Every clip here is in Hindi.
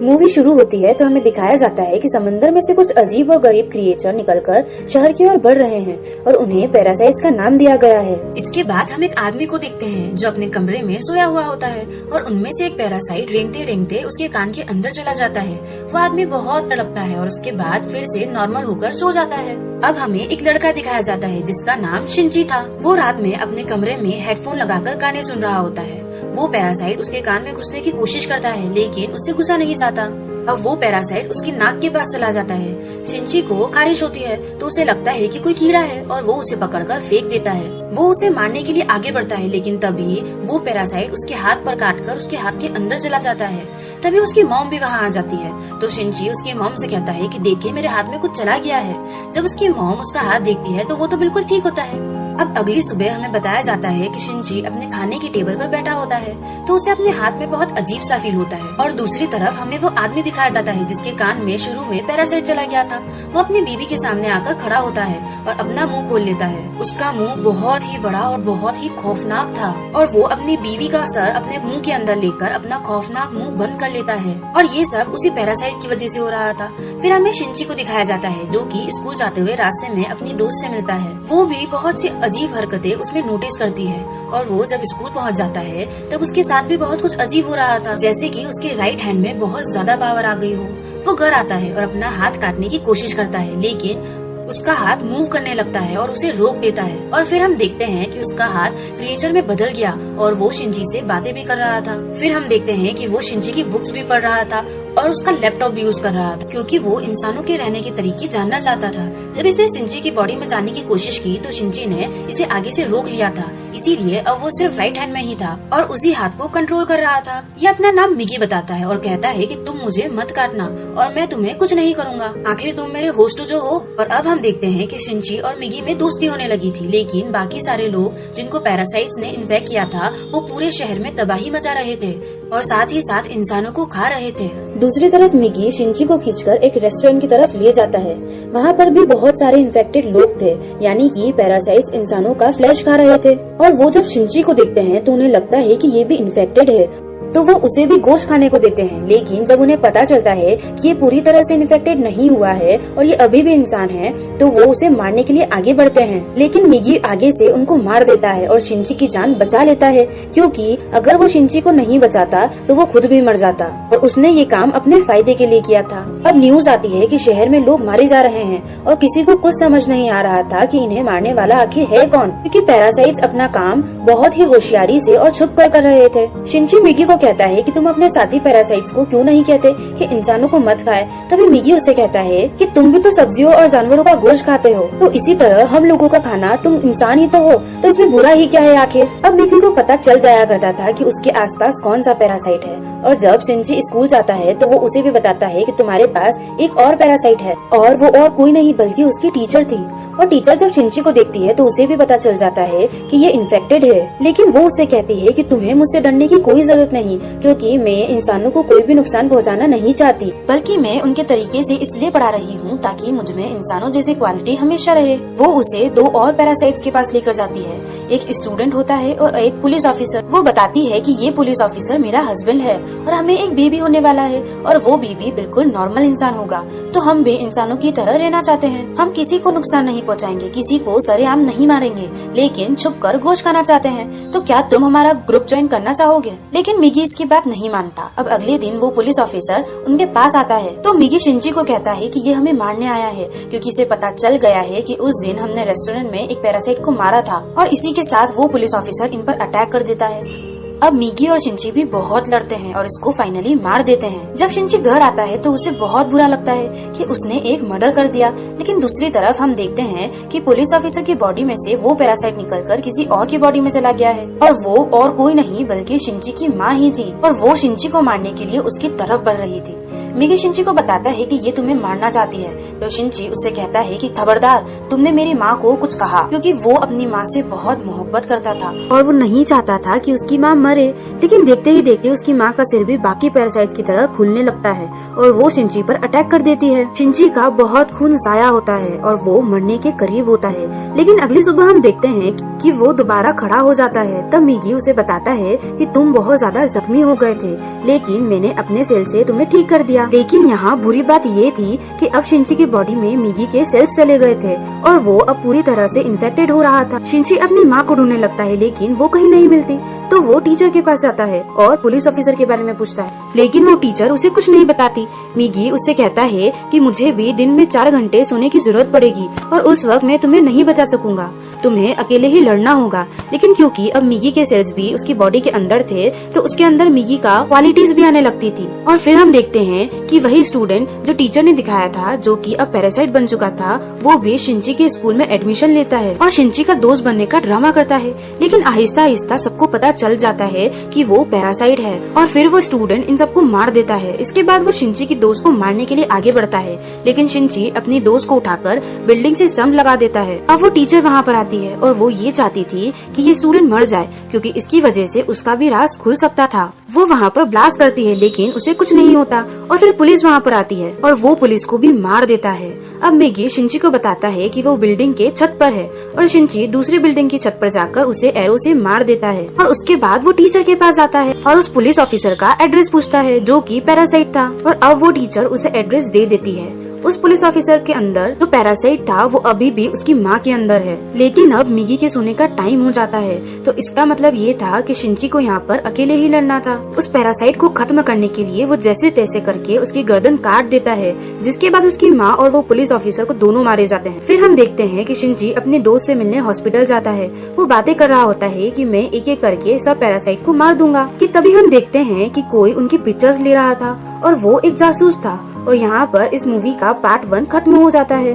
मूवी शुरू होती है तो हमें दिखाया जाता है कि समंदर में से कुछ अजीब और गरीब क्रिएचर निकलकर शहर की ओर बढ़ रहे हैं और उन्हें पैरासाइट्स का नाम दिया गया है। इसके बाद हम एक आदमी को देखते हैं जो अपने कमरे में सोया हुआ होता है और उनमें से एक पैरासाइट रेंगते रेंगते उसके कान के अंदर चला जाता है। वो आदमी बहुत तड़पता है और उसके बाद फिर से नॉर्मल होकर सो जाता है। अब हमें एक लड़का दिखाया जाता है जिसका नाम शिंची था। वो रात में अपने कमरे में हेडफोन लगाकर गाने सुन रहा होता है। वो पैरासाइट उसके कान में घुसने की कोशिश करता है लेकिन उससे घुसा नहीं जाता। अब वो पैरासाइट उसकी नाक के पास चला जाता है। शिंची को खारिश होती है तो उसे लगता है कि कोई कीड़ा है और वो उसे पकड़कर फेंक देता है। वो उसे मारने के लिए आगे बढ़ता है लेकिन तभी वो पैरासाइट उसके हाथ पर काटकर उसके हाथ के अंदर चला जाता है। तभी उसकी मॉम भी वहाँ आ जाती है तो शिंची उसकी मॉम से कहता है कि देखिए मेरे हाथ में कुछ चला गया है। जब उसकी मॉम उसका हाथ देखती है तो वो तो बिल्कुल ठीक होता है। अब अगली सुबह हमें बताया जाता है कि शिंची अपने खाने की टेबल पर बैठा होता है तो उसे अपने हाथ में बहुत अजीब सा फील होता है और दूसरी तरफ हमें वो आदमी दिखाया जाता है जिसके कान में शुरू में पैरासाइट चला गया था। वो अपनी बीवी के सामने आकर खड़ा होता है और अपना मुंह खोल लेता है। उसका मुंह बहुत ही बड़ा और बहुत ही खौफनाक था और वो अपनी बीवी का सर अपने मुंह के अंदर लेकर अपना खौफनाक मुंह बंद कर लेता है और ये सब उसी पैरासाइट की वजह से हो रहा था। फिर हमें शिंची को दिखाया जाता है जो कि स्कूल जाते हुए रास्ते में अपनी दोस्त से मिलता है। वो भी बहुत सी अजीब हरकतें उसमें नोटिस करती है और वो जब स्कूल पहुंच जाता है तब उसके साथ भी बहुत कुछ अजीब हो रहा था, जैसे कि उसके राइट हैंड में बहुत ज्यादा पावर आ गई हो। वो घर आता है और अपना हाथ काटने की कोशिश करता है लेकिन उसका हाथ मूव करने लगता है और उसे रोक देता है और फिर हम देखते हैं कि उसका हाथ क्रिएचर में बदल गया और वो शिंची से बातें भी कर रहा था। फिर हम देखते हैं कि वो शिंची की बुक्स भी पढ़ रहा था और उसका लैपटॉप भी यूज कर रहा था क्योंकि वो इंसानों के रहने के तरीके जानना चाहता था। जब इसने शिंची की बॉडी में जाने की कोशिश की तो शिंची ने इसे आगे से रोक लिया था, इसीलिए अब वो सिर्फ राइट हैंड में ही था और उसी हाथ को कंट्रोल कर रहा था। ये अपना नाम मिगी बताता है और कहता है कि तुम मुझे मत काटना और मैं तुम्हें कुछ नहीं करूँगा, आखिर तुम मेरे होस्ट जो हो। और अब हम देखते हैं कि शिंची और मिगी में दोस्ती होने लगी थी लेकिन बाकी सारे लोग जिनको पैरासाइट्स ने इन्फेक्ट किया था वो पूरे शहर में तबाही मचा रहे थे और साथ ही साथ इंसानों को खा रहे थे। दूसरी तरफ मिगी शिंची को खींचकर एक रेस्टोरेंट की तरफ ले जाता है। वहाँ पर भी बहुत सारे इन्फेक्टेड लोग थे, यानी कि पैरासाइट्स इंसानों का फ्लैश खा रहे थे और वो जब शिंची को देखते हैं तो उन्हें लगता है कि ये भी इन्फेक्टेड है तो वो उसे भी गोश्त खाने को देते हैं। लेकिन जब उन्हें पता चलता है कि ये पूरी तरह से इन्फेक्टेड नहीं हुआ है और ये अभी भी इंसान है तो वो उसे मारने के लिए आगे बढ़ते हैं लेकिन मिगी आगे से उनको मार देता है और शिंची की जान बचा लेता है क्योंकि अगर वो शिंची को नहीं बचाता तो वो खुद भी मर जाता और उसने ये काम अपने फायदे के लिए किया था। अब न्यूज आती है कि शहर में लोग मारे जा रहे हैं और किसी को कुछ समझ नहीं आ रहा था कि इन्हें मारने वाला आखिर है कौन, क्योंकि पैरासाइट्स अपना काम बहुत ही होशियारी से और छुप कर रहे थे। शिंची मिगी को कहता है कि तुम अपने साथी पैरासाइट्स को क्यों नहीं कहते कि इंसानों को मत खाए। तभी मिगी उसे कहता है कि तुम भी तो सब्जियों और जानवरों का गोश्त खाते हो तो इसी तरह हम लोगों का खाना, तुम इंसान ही तो हो तो इसमें बुरा ही क्या है आखिर। अब मिगी को पता चल जाया करता था कि उसके आसपास कौन सा पैरासाइट है और जब शिंची स्कूल जाता है तो वो उसे भी बताता है कि तुम्हारे पास एक और पैरासाइट है और वो और कोई नहीं बल्कि उसकी टीचर थी। और टीचर जब शिंची को देखती है तो उसे भी पता चल जाता है कि ये इन्फेक्टेड है लेकिन वो उसे कहती है कि तुम्हें मुझसे डरने की कोई जरूरत नहीं क्योंकि मैं इंसानों को कोई भी नुकसान पहुंचाना नहीं चाहती, बल्कि मैं उनके तरीके से इसलिए पढ़ा रही हूँ ताकि मुझ में इंसानों जैसी क्वालिटी हमेशा रहे। वो उसे दो और पैरासाइट्स के पास लेकर जाती है, एक स्टूडेंट होता है और एक पुलिस ऑफिसर। वो बताती है कि ये पुलिस ऑफिसर मेरा हस्बैंड है और हमें एक बेबी होने वाला है और वो बेबी बिल्कुल नॉर्मल इंसान होगा तो हम भी इंसानों की तरह रहना चाहते हैं। हम किसी को नुकसान नहीं पहुँचाएंगे, किसी को सरेआम नहीं मारेंगे लेकिन छुप कर गोश्त खाना चाहते हैं, तो क्या तुम हमारा ग्रुप ज्वाइन करना चाहोगे। लेकिन मिगी इसकी बात नहीं मानता। अब अगले दिन वो पुलिस ऑफिसर उनके पास आता है तो मिगी शिंची को कहता है कि ये हमें मारने आया है क्योंकि इसे पता चल गया है कि उस दिन हमने रेस्टोरेंट में एक पैरासाइट को मारा था और इसी के साथ वो पुलिस ऑफिसर इन पर अटैक कर देता है। अब मिगी और शिंची भी बहुत लड़ते हैं और इसको फाइनली मार देते हैं। जब शिंची घर आता है तो उसे बहुत बुरा लगता है कि उसने एक मर्डर कर दिया, लेकिन दूसरी तरफ हम देखते हैं कि पुलिस ऑफिसर की बॉडी में से वो पैरासाइट निकलकर किसी और की बॉडी में चला गया है और वो और कोई नहीं बल्कि शिंची की माँ ही थी और वो शिंची को मारने के लिए उसकी तरफ बढ़ रही थी। मिगी शिंची को बताता है कि ये तुम्हें मारना चाहती है। तो शिंची उससे कहता है कि खबरदार, तुमने मेरी माँ को कुछ कहा, क्योंकि वो अपनी माँ से बहुत मोहब्बत करता था और वो नहीं चाहता था कि उसकी माँ मरे। लेकिन देखते ही देखते उसकी माँ का सिर भी बाकी पैरासाइट की तरह खुलने लगता है और वो शिंची पर अटैक कर देती है। शिंची का बहुत खून जाया होता है और वो मरने के करीब होता है। लेकिन अगली सुबह हम देखते हैं कि वो दोबारा खड़ा हो जाता है। तब मिगी उसे बताता है कि तुम बहुत ज्यादा जख्मी हो गए थे, लेकिन मैंने अपने सेल से तुम्हें ठीक कर दिया। लेकिन यहाँ बुरी बात ये थी कि अब शिंची की बॉडी में मिगी के सेल्स चले गए थे और वो अब पूरी तरह से इन्फेक्टेड हो रहा था। शिंची अपनी माँ को ढूंढने लगता है, लेकिन वो कहीं नहीं मिलती। तो वो टीचर के पास जाता है और पुलिस ऑफिसर के बारे में पूछता है, लेकिन वो टीचर उसे कुछ नहीं बताती। मिगी उससे कहता है कि मुझे भी दिन में 4 घंटे सोने की जरूरत पड़ेगी और उस वक्त मैं तुम्हें नहीं बचा सकूंगा, तुम्हें अकेले ही लड़ना होगा। लेकिन क्योंकि अब मिगी के सेल्स भी उसकी बॉडी के अंदर थे, तो उसके अंदर मिगी का क्वालिटीज भी आने लगती थी। और फिर हम देखते हैं कि वही स्टूडेंट जो टीचर ने दिखाया था, जो कि अब पैरासाइट बन चुका था, वो भी शिंची के स्कूल में एडमिशन लेता है और शिंची का दोस्त बनने का ड्रामा करता है। लेकिन आहिस्ता आहिस्ता सबको पता चल जाता है कि वो पैरासाइट है और फिर वो स्टूडेंट इन सबको मार देता है। इसके बाद वो शिंची की दोस्त को मारने के लिए आगे बढ़ता है, लेकिन शिंची अपनी दोस्त को उठाकर बिल्डिंग से जंप लगा देता है। अब वो टीचर वहाँ पर आती है और वो ये चाहती थी कि ये स्टूडेंट मर जाए, क्योंकि इसकी वजह से उसका भी राज खुल सकता था। वो वहाँ पर ब्लास्ट करती है, लेकिन उसे कुछ नहीं होता और फिर पुलिस वहाँ पर आती है और वो पुलिस को भी मार देता है। अब मिगी शिंची को बताता है कि वो बिल्डिंग के छत पर है और शिंची दूसरी बिल्डिंग की छत पर जाकर उसे एरो से मार देता है। और उसके बाद वो टीचर के पास आता है और उस पुलिस ऑफिसर का एड्रेस पूछता है, जो कि पैरासाइट था। और अब वो टीचर उसे एड्रेस दे देती है। उस पुलिस ऑफिसर के अंदर जो पैरासाइट था वो अभी भी उसकी माँ के अंदर है। लेकिन अब मिगी के सोने का टाइम हो जाता है, तो इसका मतलब ये था कि शिंची को यहाँ पर अकेले ही लड़ना था। उस पैरासाइट को खत्म करने के लिए वो जैसे तैसे करके उसकी गर्दन काट देता है, जिसके बाद उसकी माँ और वो पुलिस ऑफिसर को दोनों मारे जाते हैं। फिर हम देखते हैं कि शिंची अपने दोस्त से मिलने हॉस्पिटल जाता है। वो बातें कर रहा होता है कि मैं एक एक करके सब पैरासाइट को मार दूंगा। कि तभी हम देखते हैं कि कोई उनकी पिक्चर्स ले रहा था और वो एक जासूस था। और यहाँ पर इस मूवी का पार्ट 1 खत्म हो जाता है।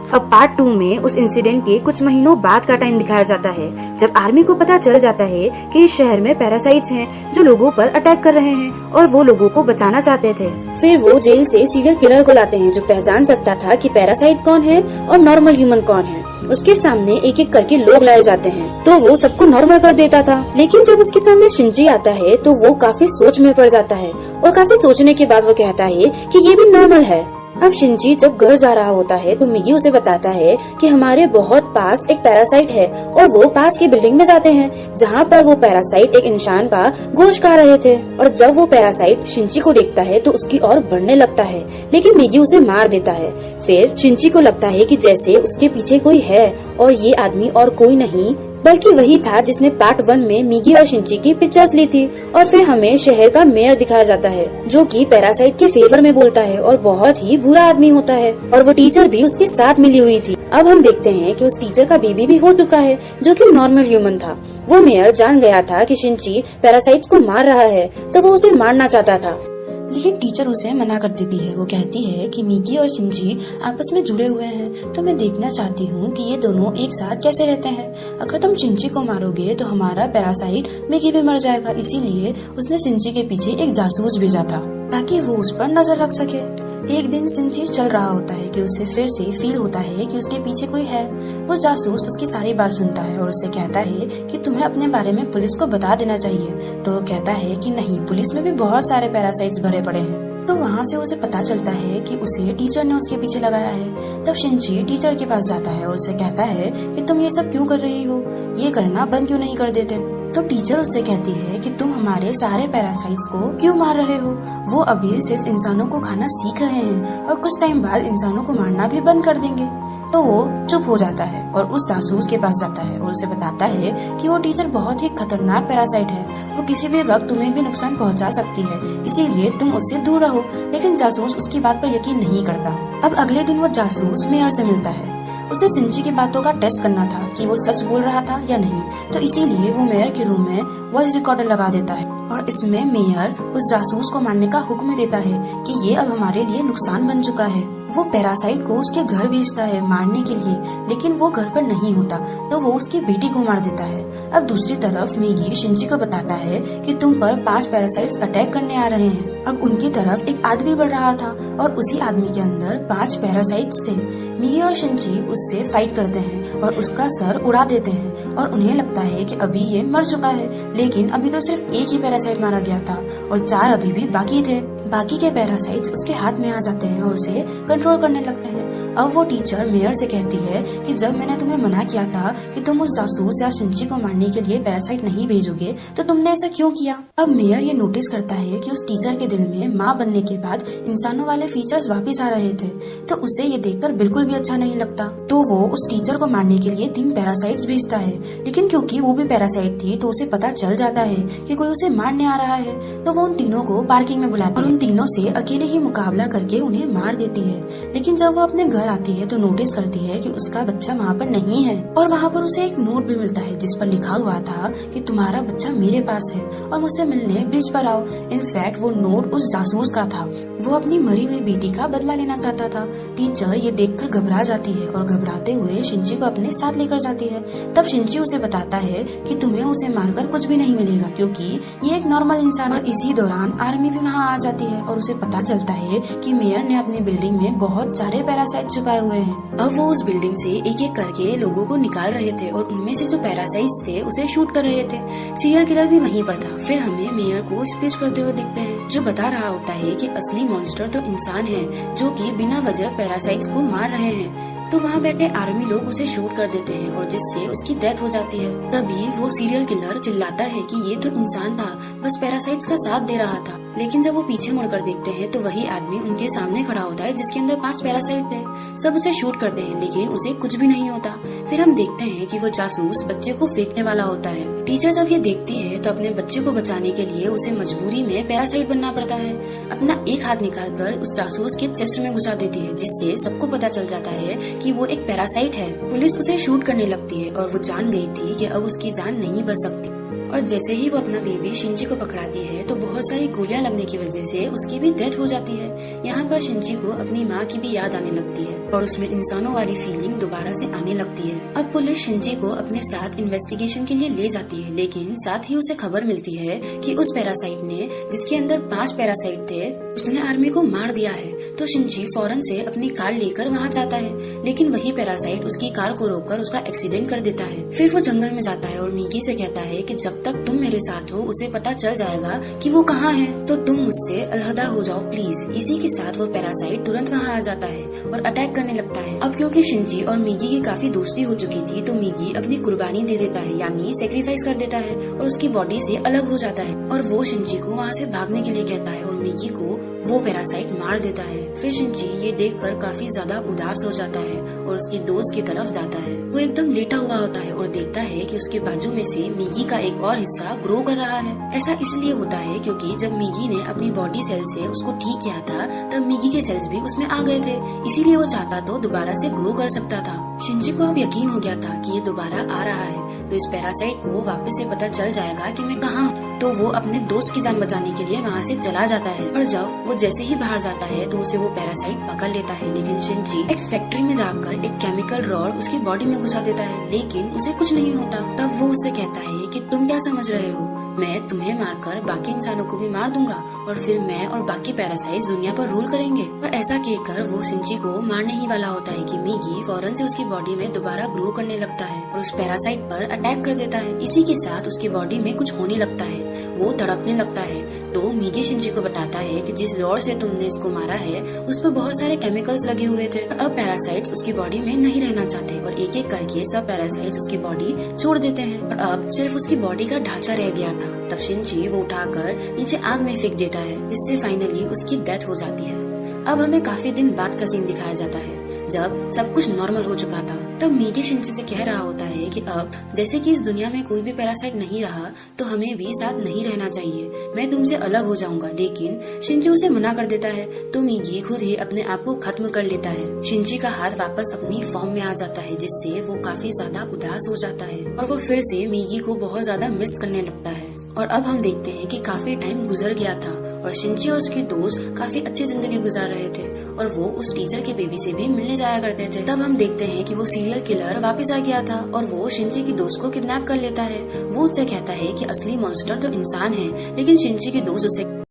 अब पार्ट 2 में उस इंसिडेंट के कुछ महीनों बाद का टाइम दिखाया जाता है, जब आर्मी को पता चल जाता है कि इस शहर में पैरासाइट्स हैं जो लोगों पर अटैक कर रहे हैं और वो लोगों को बचाना चाहते थे। फिर वो जेल से सीरियल किलर को लाते हैं, जो पहचान सकता था कि पैरासाइट कौन है और नॉर्मल ह्यूमन कौन है। उसके सामने एक एक करके लोग लाए जाते हैं, तो वो सबको नॉर्मल कर देता था। लेकिन जब उसके सामने शिंची आता है तो वो काफी सोच में पड़ जाता है और काफी सोचने के बाद वो कहता है कि ये भी नॉर्मल है। अब शिंची जब घर जा रहा होता है तो मिगी उसे बताता है कि हमारे बहुत पास एक पैरासाइट है और वो पास की बिल्डिंग में जाते हैं, जहाँ पर वो पैरासाइट एक इंसान का गोश्त खा रहे थे। और जब वो पैरासाइट शिंची को देखता है तो उसकी ओर बढ़ने लगता है, लेकिन मिगी उसे मार देता है। फिर शिंची को लगता है कि जैसे उसके पीछे कोई है और ये आदमी और कोई नहीं बल्कि वही था जिसने पार्ट 1 में मिगी और शिंची की पिक्चर्स ली थी। और फिर हमें शहर का मेयर दिखाया जाता है, जो कि पैरासाइट के फेवर में बोलता है और बहुत ही बुरा आदमी होता है। और वो टीचर भी उसके साथ मिली हुई थी। अब हम देखते हैं कि उस टीचर का बेबी भी हो चुका है, जो कि नॉर्मल ह्यूमन था। वो मेयर जान गया था कि शिंची पैरासाइट को मार रहा है, तो वो उसे मारना चाहता था, लेकिन टीचर उसे मना कर देती है। वो कहती है कि मिगी और शिंची आपस में जुड़े हुए हैं, तो मैं देखना चाहती हूँ कि ये दोनों एक साथ कैसे रहते हैं। अगर तुम शिंची को मारोगे तो हमारा पैरासाइट मिगी भी मर जाएगा। इसीलिए उसने शिंची के पीछे एक जासूस भेजा था, ताकि वो उस पर नजर रख सके। एक दिन शिंची चल रहा होता है कि उसे फिर से फील होता है कि उसके पीछे कोई है। वो जासूस उसकी सारी बात सुनता है और उससे कहता है कि तुम्हें अपने बारे में पुलिस को बता देना चाहिए। तो वो कहता है कि नहीं, पुलिस में भी बहुत सारे पैरासाइट्स भरे पड़े हैं। तो वहाँ से उसे पता चलता है कि उसे टीचर ने उसके पीछे लगाया है। तब शिंची टीचर के पास जाता है और उसे कहता है कि तुम ये सब क्यों कर रही हो, ये करना बंद क्यों नहीं कर देते। तो टीचर उससे कहती है कि तुम हमारे सारे पैरासाइट्स को क्यों मार रहे हो, वो अभी सिर्फ इंसानों को खाना सीख रहे हैं और कुछ टाइम बाद इंसानों को मारना भी बंद कर देंगे। तो वो चुप हो जाता है और उस जासूस के पास जाता है और उसे बताता है कि वो टीचर बहुत ही खतरनाक पैरासाइट है, वो किसी भी वक्त तुम्हें भी नुकसान पहुंचा सकती है, इसीलिए तुम उससे दूर रहो। लेकिन जासूस उसकी बात पर यकीन नहीं करता। अब अगले दिन वो जासूस मेयर से मिलता है। उसे शिंची की बातों का टेस्ट करना था कि वो सच बोल रहा था या नहीं, तो इसीलिए वो मेयर के रूम में वॉइस रिकॉर्डर लगा देता है और इसमें मेयर उस जासूस को मारने का हुक्म देता है कि ये अब हमारे लिए नुकसान बन चुका है। वो पैरासाइट को उसके घर भेजता है मारने के लिए, लेकिन वो घर पर नहीं होता तो वो उसकी बेटी को मार देता है। अब दूसरी तरफ मिगी शिंजी को बताता है कि तुम पर 5 पैरासाइट्स अटैक करने आ रहे हैं। अब उनकी तरफ एक आदमी बढ़ रहा था और उसी आदमी के अंदर 5 पैरासाइट्स थे। मिगी और शिंजी उससे फाइट करते हैं और उसका सर उड़ा देते हैं और उन्हें लगता है कि अभी ये मर चुका है, लेकिन अभी तो सिर्फ एक ही पैरासाइट मारा गया था और 4 अभी भी बाकी थे। बाकी के पैरासाइट्स उसके हाथ में आ जाते हैं और उसे कंट्रोल करने लगते हैं। अब वो टीचर मेयर से कहती है कि जब मैंने तुम्हें मना किया था कि तुम उस जासूस या शिंजी को मारने के लिए पैरासाइट नहीं भेजोगे तो तुमने ऐसा क्यों किया। अब मेयर ये नोटिस करता है कि उस टीचर के दिल में माँ बनने के बाद इंसानों वाले फीचर्स वापस आ रहे थे, तो उसे ये देखकर बिल्कुल भी अच्छा नहीं लगता। तो वो उस टीचर को मारने के लिए 3 पैरासाइट्स भेजता है, लेकिन क्योंकि वो भी पैरासाइट थी तो उसे पता चल जाता है कि कोई उसे मारने आ रहा है। तो वो उन तीनों को पार्किंग में बुलाती है और उन तीनों से अकेले ही मुकाबला करके उन्हें मार देती है। लेकिन जब वो अपने घर आती है तो नोटिस करती है कि उसका बच्चा वहाँ पर नहीं है और वहाँ पर उसे एक नोट भी मिलता है जिस पर लिखा हुआ था कि तुम्हारा बच्चा मेरे पास है और मुझसे मिलने ब्रिज पर आओ। इनफैक्ट वो नोट उस जासूस का था, वो अपनी मरी हुई बेटी का बदला लेना चाहता था। टीचर ये देखकर घबरा जाती है और घबराते हुए शिंजी को अपने साथ लेकर जाती है। तब शिंजी उसे बताता है कि तुम्हें उसे मारकर कुछ भी नहीं मिलेगा क्योंकि ये एक नॉर्मल इंसान है। और इसी दौरान आर्मी भी वहाँ आ जाती है और उसे पता चलता है कि मेयर ने अपनी बिल्डिंग में बहुत सारे पैरासाइट छुपाए हुए हैं। अब वो उस बिल्डिंग से एक एक करके लोगों को निकाल रहे थे और उनमें से जो पैरासाइट्स थे उसे शूट कर रहे थे। सीरियल किलर भी वहीं पर था। फिर हमें मेयर को स्पीच करते हुए दिखते हैं जो बता रहा होता है कि असली मॉन्स्टर तो इंसान है जो कि बिना वजह पैरासाइट्स को मार रहे हैं। तो वहाँ बैठे आर्मी लोग उसे शूट कर देते हैं और जिससे उसकी डेथ हो जाती है। तभी वो सीरियल किलर चिल्लाता है कि ये तो इंसान था, बस पैरासाइट्स का साथ दे रहा था। लेकिन जब वो पीछे मुड़कर देखते हैं तो वही आदमी उनके सामने खड़ा होता है जिसके अंदर 5 पैरासाइट थे। सब उसे शूट करते हैं लेकिन उसे कुछ भी नहीं होता। फिर हम देखते हैं कि वो जासूस बच्चे को फेंकने वाला होता है। टीचर जब ये देखती है तो अपने बच्चे को बचाने के लिए उसे मजबूरी में पैरासाइट बनना पड़ता है। अपना एक हाथ निकालकर उस जासूस के चेस्ट में घुसा देती है जिससे सबको पता चल जाता है कि वो एक पैरासाइट है। पुलिस उसे शूट करने लगती है और वो जान गई थी कि अब उसकी जान नहीं बच सकती। और जैसे ही वो अपना बेबी शिंजी को पकड़ाती है तो बहुत सारी गोलियां लगने की वजह से उसकी भी डेथ हो जाती है। यहाँ पर शिंजी को अपनी माँ की भी याद आने लगती है और उसमें इंसानों वाली फीलिंग दोबारा से आने लगती है। अब पुलिस शिंजी को अपने साथ इन्वेस्टिगेशन के लिए ले जाती है, लेकिन साथ ही उसे खबर मिलती है कि उस पैरासाइट ने जिसके अंदर 5 पैरासाइट थे उसने आर्मी को मार दिया है। तो शिंजी फौरन से अपनी कार लेकर वहाँ जाता है, लेकिन वही पैरासाइट उसकी कार को रोककर उसका एक्सीडेंट कर देता है। फिर वो जंगल में जाता है और मिगी से कहता है कि जब तक तुम मेरे साथ हो उसे पता चल जाएगा कि वो कहाँ है, तो तुम मुझसे अलहदा हो जाओ प्लीज। इसी के साथ वो पैरासाइट तुरंत वहाँ आ जाता है और अटैक करने लगता है। अब क्योंकि शिंजी और मिगी की काफी दोस्ती हो चुकी थी तो मिगी अपनी कुर्बानी दे देता है, यानी सेक्रीफाइस कर देता है और उसकी बॉडी से अलग हो जाता है और वो शिंजी को वहाँ से भागने के लिए कहता है और मिगी को वो पैरासाइट मार देता है। फिर शिंजी ये देखकर काफी ज्यादा उदास हो जाता है और उसकी दोस्त की तरफ जाता है। वो एकदम लेटा हुआ होता है और देखता है कि उसके बाजू में से मिगी का एक और हिस्सा ग्रो कर रहा है। ऐसा इसलिए होता है क्योंकि जब मिगी ने अपनी बॉडी सेल से उसको ठीक किया था तब मिगी के सेल्स भी उसमें आ गए थे, इसीलिए वो चाहता तो दोबारा से ग्रो कर सकता था। शिंजी को अब यकीन हो गया था कि ये दोबारा आ रहा है तो इस पैरासाइट को वापस से पता चल जाएगा कि मैं कहाँ हूँ। तो वो अपने दोस्त की जान बचाने के लिए वहाँ से चला जाता है और जब वो जैसे ही बाहर जाता है तो उसे वो पैरासाइट पकड़ लेता है। लेकिन शिंजी एक फैक्ट्री में जाकर एक केमिकल रॉड उसकी बॉडी में घुसा देता है, लेकिन उसे कुछ नहीं होता। तब वो उससे कहता है कि तुम क्या समझ रहे हो, मैं तुम्हें मारकर बाकी इंसानों को भी मार दूंगा और फिर मैं और बाकी पैरासाइट्स दुनिया पर रूल करेंगे। और ऐसा कहकर वो शिंजी को मारने ही वाला होता है कि मिगी फौरन से उसकी बॉडी में दोबारा ग्रो करने लगता है और उस पैरासाइट पर अटैक कर देता है। इसी के साथ उसकी बॉडी में कुछ होने लगता है, वो तड़पने लगता है। तो मिगी शिंजी को बताता है कि जिस रॉड से तुमने इसको मारा है उस पर बहुत सारे केमिकल्स लगे हुए थे। अब पैरासाइट्स उसकी बॉडी में नहीं रहना चाहते और एक एक करके सब पैरासाइट्स उसकी बॉडी छोड़ देते हैं और अब सिर्फ उसकी बॉडी का ढांचा रह गया था। तब शिंजी वो उठाकर नीचे आग में फेंक देता है जिससे फाइनली उसकी डेथ हो जाती है। अब हमें काफी दिन बाद का सीन दिखाया जाता है जब सब कुछ नॉर्मल हो चुका था। तब मीगी शिंची से कह रहा होता है कि अब जैसे कि इस दुनिया में कोई भी पैरासाइट नहीं रहा तो हमें भी साथ नहीं रहना चाहिए, मैं तुमसे अलग हो जाऊंगा। लेकिन शिंची उसे मना कर देता है तो मीगी खुद ही अपने आप को खत्म कर लेता है। शिंची का हाथ वापस अपनी फॉर्म में आ जाता है जिससे वो काफी ज्यादा उदास हो जाता है और वो फिर से मीगी को बहुत ज्यादा मिस करने लगता है। और अब हम देखते हैं कि काफी टाइम गुजर गया था और शिंची और उसके दोस्त काफी अच्छी जिंदगी गुजार रहे थे और वो उस टीचर के बेबी से भी मिलने जाया करते थे। तब हम देखते हैं कि वो सीरियल किलर वापस आ गया था और वो शिंची की दोस्त को किडनैप कर लेता है। वो उससे कहता है कि असली मॉन्स्टर तो इंसान है, लेकिन शिंची के दोस्त उसे